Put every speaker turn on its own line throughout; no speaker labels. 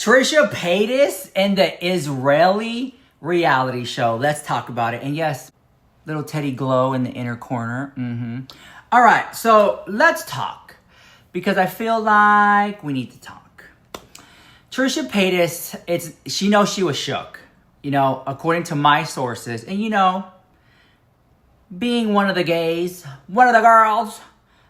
Trisha Paytas and the Israeli reality show. Let's talk about it. And yes, little Teddy Glow in the inner corner. All right, so let's talk. Because I feel like we need to talk. Trisha Paytas, she knows she was shook. You know, according to my sources. And you know, being one of the gays, one of the girls,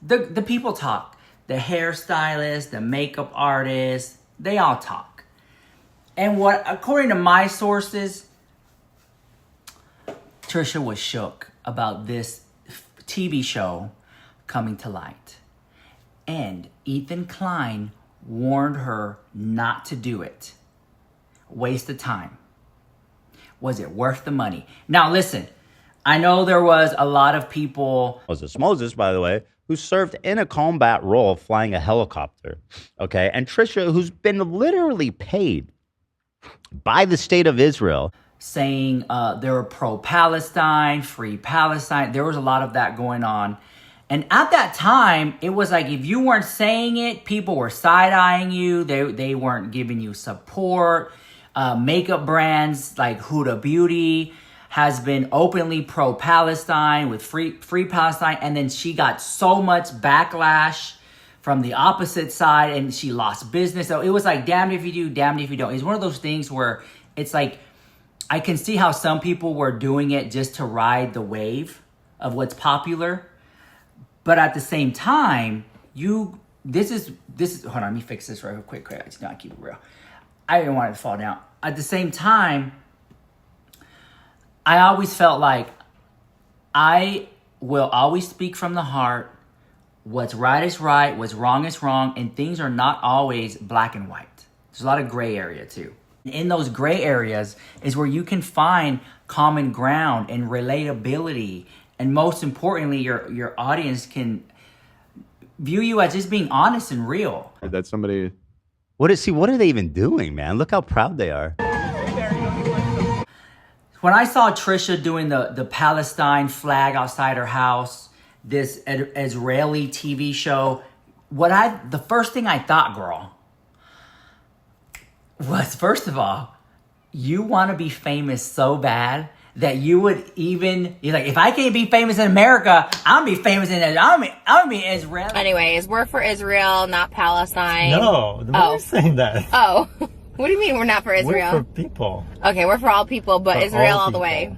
the people talk. The hairstylist, the makeup artist, they all talk. And according to my sources, Trisha was shook about this TV show coming to light. And Hila Klein warned her not to do it. Waste of time. Was it worth the money? Now listen, I know there was a lot of people.
Moses, by the way, who served in a combat role flying a helicopter. Okay. And Trisha, who's been literally paid by the state of Israel.
Saying they were pro-Palestine, free Palestine. There was a lot of that going on. And at that time, it was like if you weren't saying it, people were side-eyeing you. They weren't giving you support. Makeup brands like Huda Beauty has been openly pro-Palestine with free Palestine. And then she got so much backlash from the opposite side and she lost business. So it was like, damned if you do, damned if you don't. It's one of those things where it's like, I can see how some people were doing it just to ride the wave of what's popular. But at the same time, this is, hold on, let me fix this real quick. I just gotta keep it real. I didn't want it to fall down. At the same time, I always felt like I will always speak from the heart. What's right is right, what's wrong is wrong, and things are not always black and white. There's a lot of gray area too. In those gray areas is where you can find common ground and relatability. And most importantly, your audience can view you as just being honest and real.
That somebody...
What are they even doing, man? Look how proud they are.
When I saw Trisha doing the Palestine flag outside her house, this Israeli TV show, the first thing I thought, girl, was, first of all, you want to be famous so bad that you're like, if I can't be famous in America, I'm gonna be famous I'm gonna be Israel.
Anyways, we're for Israel, not Palestine.
No, we're saying that.
Oh, what do you mean we're not for Israel?
We're for people.
Okay, we're for all people, but
For
Israel all
people.
the way.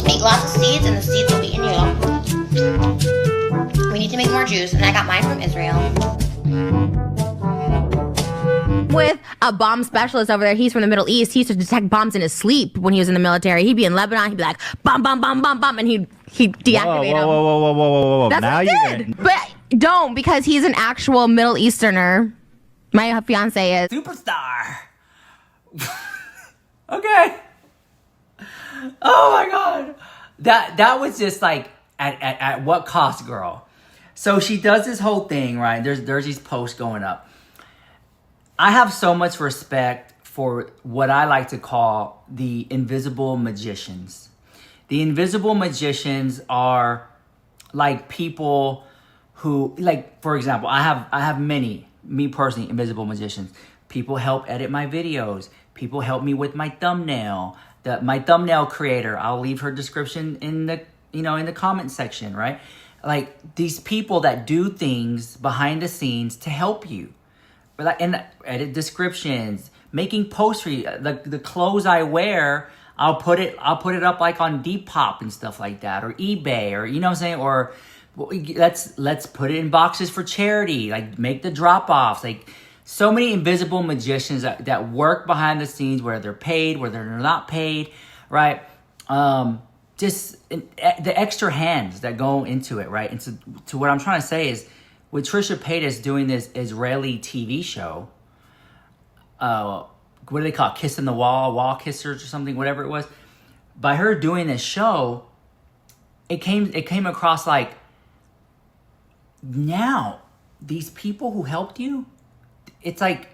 Make lots of seeds and the seeds will be in you. We need to make more juice and I got mine from Israel.
With a bomb specialist over there, he's from the Middle East. He used to detect bombs in his sleep when he was in the military. He'd be in Lebanon, he'd be like, bomb, bomb, bomb, bomb, bomb, and he'd deactivate them.
Whoa.
That's
Now
what he did. But don't, because he's an actual Middle Easterner. My fiance is.
Superstar. Okay. Oh my God. That was just like, at what cost, girl? So she does this whole thing, right? There's these posts going up. I have so much respect for what I like to call the invisible magicians. The invisible magicians are like people who, like, for example, I have many, me personally, invisible magicians. People help edit my videos. People help me with my thumbnail. My thumbnail creator, I'll leave her description in the comment section, right? Like, these people that do things behind the scenes to help you. And edit descriptions, making posts for you. The clothes I wear, I'll put it up like on Depop and stuff like that, or eBay, or you know what I'm saying, or let's put it in boxes for charity, like make the drop-offs. Like, so many invisible magicians that work behind the scenes, whether they're paid, whether they're not paid, right? Just the extra hands that go into it, right? And to what I'm trying to say is, with Trisha Paytas doing this Israeli TV show, what do they call it? Kissing the Wall Kissers or something, whatever it was. By her doing this show, it came across like, now these people who helped you, it's like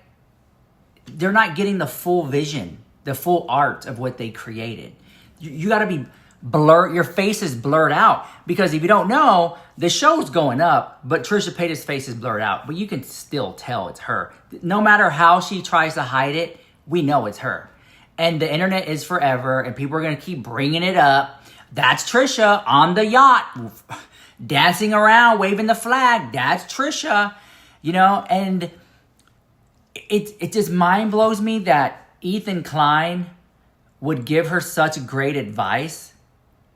they're not getting the full vision, the full art of what they created. You got to be blurred. Your face is blurred out, because if you don't know, the show's going up, but Trisha Paytas' face is blurred out, but you can still tell it's her. No matter how she tries to hide it, we know it's her. And the internet is forever, and people are going to keep bringing it up. That's Trisha on the yacht, dancing around, waving the flag. That's Trisha, and it just mind blows me that Hila Klein would give her such great advice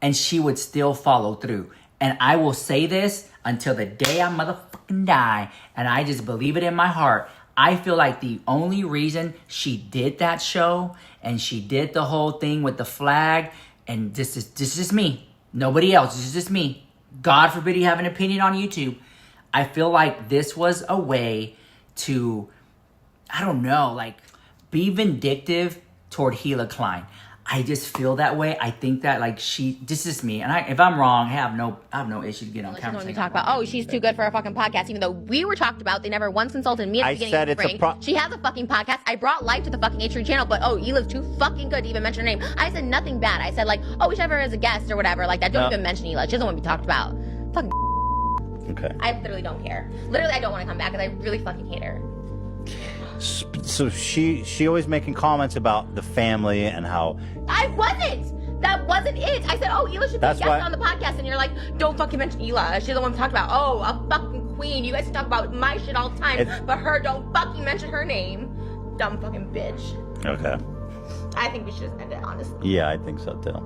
and she would still follow through. And I will say this until the day I motherfucking die, and I just believe it in my heart. I feel like the only reason she did that show and she did the whole thing with the flag, and this is just me, nobody else, this is just me. God forbid you have an opinion on YouTube. I feel like this was a way to, I don't know, like, be vindictive toward Hila Klein. I just feel that way. I think that, like, this is me, and if I'm wrong, I have no issue to get on camera.
We talk about, she's too good for a fucking podcast, even though we were talked about. They never once consulted me at the beginning of the spring. She has a fucking podcast. I brought life to the fucking H3 channel, but Hila's too fucking good to even mention her name. I said nothing bad. I said, like, we should have her as a guest or whatever like that. Don't even mention Hila. She doesn't want to be talked about. Fucking.
Okay.
I literally don't care. Literally, I don't want to come back because I really fucking hate her.
So she always making comments about the family and how...
I wasn't. That wasn't it. I said, Hila should be a guest on the podcast, and you're like, don't fucking mention Hila. She's the one we talked about. A fucking queen. You guys talk about my shit all the time, but her, don't fucking mention her name. Dumb fucking bitch.
Okay.
I think we should just end it, honestly.
Yeah, I think so too.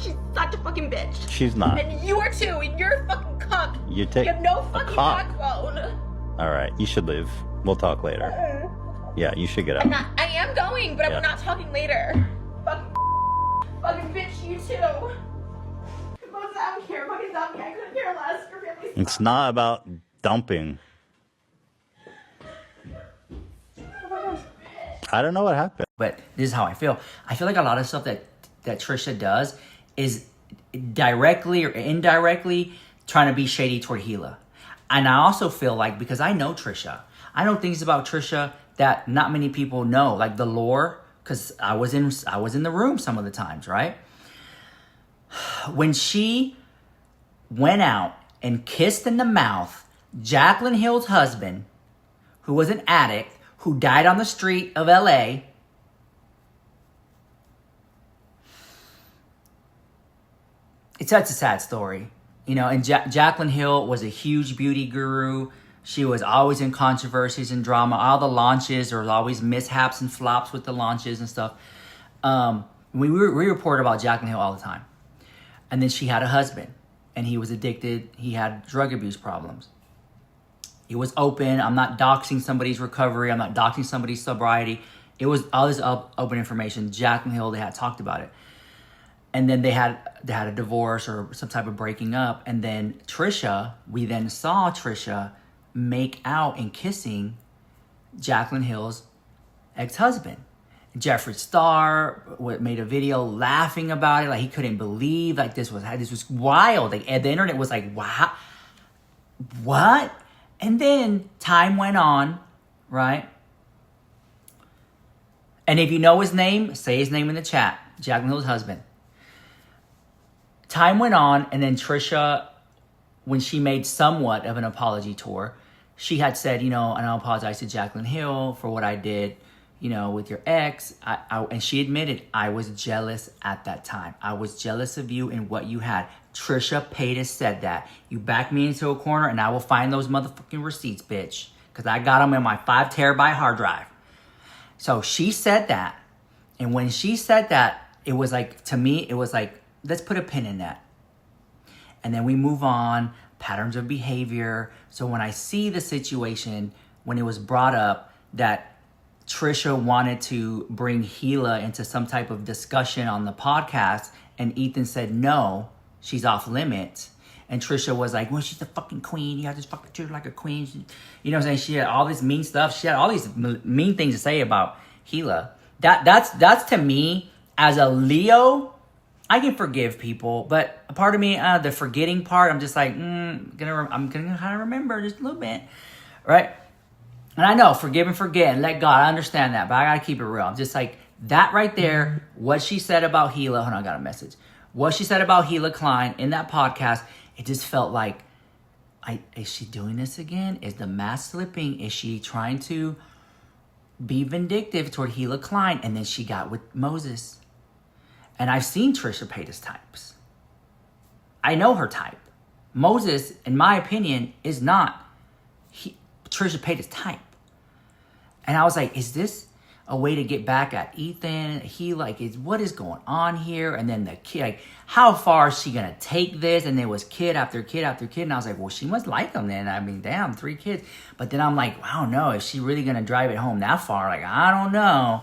She's such a fucking bitch.
She's not.
And you are too, and you're a fucking cuck.
You
have no fucking backbone.
All right, you should leave. We'll talk later. Yeah, you should get out.
I am going, but we're not talking later. Fucking bitch, you too. I don't care. Fucking dump me. I couldn't care less. Your family's
It's not about dumping. I don't know what happened.
But this is how I feel. I feel like a lot of stuff that Trisha does is directly or indirectly trying to be shady toward Hila. And I also feel like, because I know Trisha, I know things about Trisha that not many people know, like the lore, because I was in the room some of the times, right? When she went out and kissed in the mouth Jaclyn Hill's husband, who was an addict, who died on the street of LA, it's such a sad story. And Jaclyn Hill was a huge beauty guru. She was always in controversies and drama. All the launches, there was always mishaps and flops with the launches and stuff. We report about Jaclyn Hill all the time. And then she had a husband, and he was addicted. He had drug abuse problems. It was open. I'm not doxing somebody's recovery. I'm not doxing somebody's sobriety. It was all this open information. Jaclyn Hill, they had talked about it. And then they had a divorce or some type of breaking up. And then we then saw Trisha make out and kissing Jaclyn Hill's ex-husband. Jeffree Star made a video laughing about it. Like, he couldn't believe, like, this was wild. Like, and the internet was like, wow, what? And then time went on, right? And if you know his name, say his name in the chat. Jaclyn Hill's husband. Time went on, and then Trisha, when she made somewhat of an apology tour, she had said, and I apologize to Jaclyn Hill for what I did, with your ex. And she admitted, I was jealous at that time. I was jealous of you and what you had. Trisha Paytas said that. You back me into a corner, and I will find those motherfucking receipts, bitch. Because I got them in my 5 terabyte hard drive. So she said that. And when she said that, it was like, to me, it was like, let's put a pin in that. And then we move on, patterns of behavior. So when I see the situation, when it was brought up that Trisha wanted to bring Hila into some type of discussion on the podcast, and Ethan said, no, she's off limits. And Trisha was like, well, she's the fucking queen. You have to fucking treat her like a queen. You know what I'm saying? She had all this mean stuff. She had all these mean things to say about Hila. That's to me, as a Leo, I can forgive people, but a part of me, the forgetting part, I'm just like, I'm gonna kind of remember just a little bit, right? And I know, forgive and forget and let God. I understand that, but I gotta keep it real. I'm just like, that right there, what she said about Hila, hold on, I got a message. What she said about Hila Klein in that podcast, it just felt like, is she doing this again? Is the mask slipping? Is she trying to be vindictive toward Hila Klein? And then she got with Moses. And I've seen Trisha Paytas types. I know her type. Moses, in my opinion, is not Trisha Paytas type. And I was like, is this a way to get back at Ethan? What is going on here? And then the kid, like, how far is she gonna take this? And there was kid after kid after kid. And I was like, well, she must like him then. I mean, damn, 3 kids. But then I'm like, I don't know. Is she really gonna drive it home that far? Like, I don't know.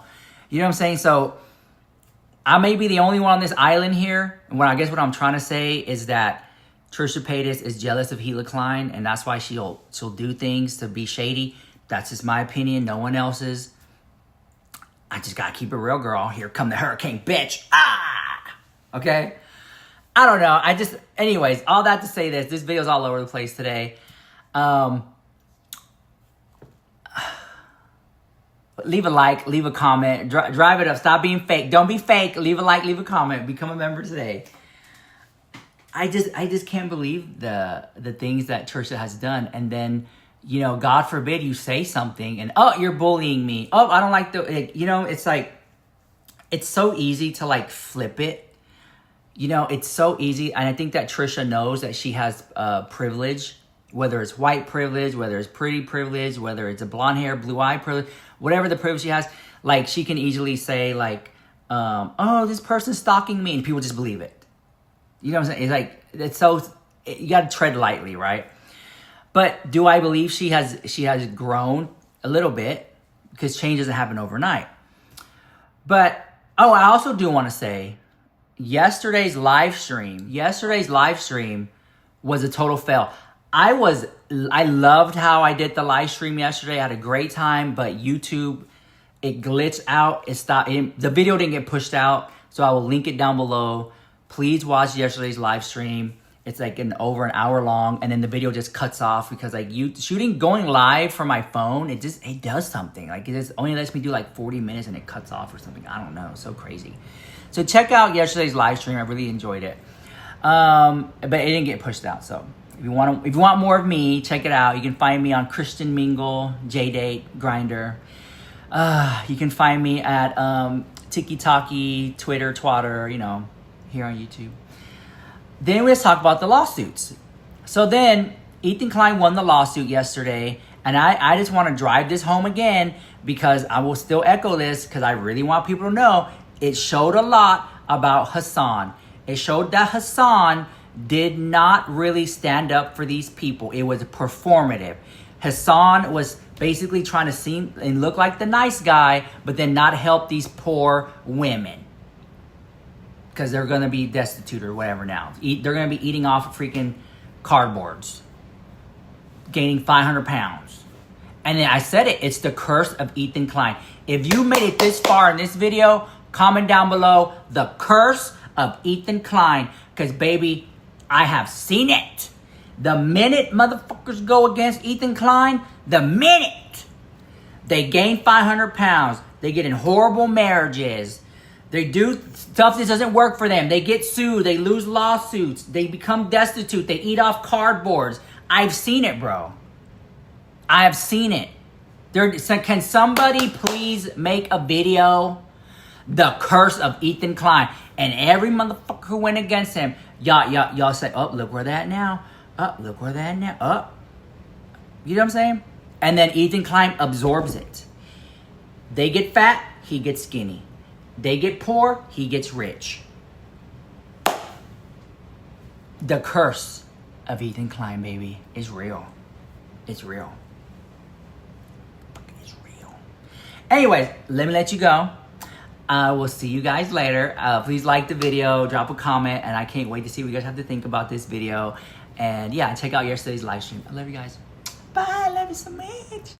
You know what I'm saying? So I may be the only one on this island here. And what I'm trying to say is that Trisha Paytas is jealous of Hila Klein, and that's why she'll do things to be shady. That's just my opinion, no one else's. I just gotta keep it real, girl. Here come the hurricane, bitch. Okay? I don't know. Anyways, all that to say this video's all over the place today. Leave a like, leave a comment, drive it up. Stop being fake. Don't be fake. Leave a like, leave a comment. Become a member today. I just can't believe the things that Trisha has done. And then, God forbid you say something and, you're bullying me. I don't like it's like, it's so easy to like flip it. It's so easy. And I think that Trisha knows that she has privilege, whether it's white privilege, whether it's pretty privilege, whether it's a blonde hair, blue eye privilege, whatever the privilege she has, like she can easily say like, this person's stalking me, and people just believe it. You know what I'm saying? It's like, you got to tread lightly, right? But do I believe she has grown a little bit? Because change doesn't happen overnight. But, I also do want to say, yesterday's live stream was a total fail. I loved how I did the live stream yesterday. I had a great time, but YouTube, it glitched out. It stopped. The video didn't get pushed out, so I will link it down below. Please watch yesterday's live stream. It's like over an hour long, and then the video just cuts off because like going live from my phone, it does something. Like it just only lets me do like 40 minutes and it cuts off or something. I don't know. It's so crazy. So check out yesterday's live stream. I really enjoyed it. But it didn't get pushed out. So if you want more of me, check it out. You can find me on Christian Mingle, JDate, Grindr. You can find me at Tiki Talkie, Twitter, Twatter, here on YouTube. Then let's talk about the lawsuits. So then Ethan Klein won the lawsuit yesterday, and I just want to drive this home again because I will still echo this because I really want people to know it showed a lot about Hassan. It showed that Hassan did not really stand up for these people. It was performative. Hassan was basically trying to seem and look like the nice guy, but then not help these poor women. Because they're going to be destitute or whatever now. They're going to be eating off of freaking cardboards. Gaining 500 pounds. And then I said it. It's the curse of Ethan Klein. If you made it this far in this video, comment down below the curse of Ethan Klein. Because, baby, I have seen it. The minute motherfuckers go against Ethan Klein, the minute they gain 500 pounds, they get in horrible marriages. They do stuff that doesn't work for them. They get sued. They lose lawsuits. They become destitute. They eat off cardboards. I've seen it, bro. I have seen it. Can somebody please make a video? The curse of Ethan Klein. And every motherfucker who went against him, y'all say, look where that now. Look where that now. You know what I'm saying? And then Ethan Klein absorbs it. They get fat, he gets skinny. They get poor, he gets rich. The curse of Ethan Klein, baby, is real. It's real. It's real. Anyways, let me let you go. We'll see you guys later. Please like the video, drop a comment, and I can't wait to see what you guys have to think about this video. And yeah, check out yesterday's live stream. I love you guys. Bye. I love you so much.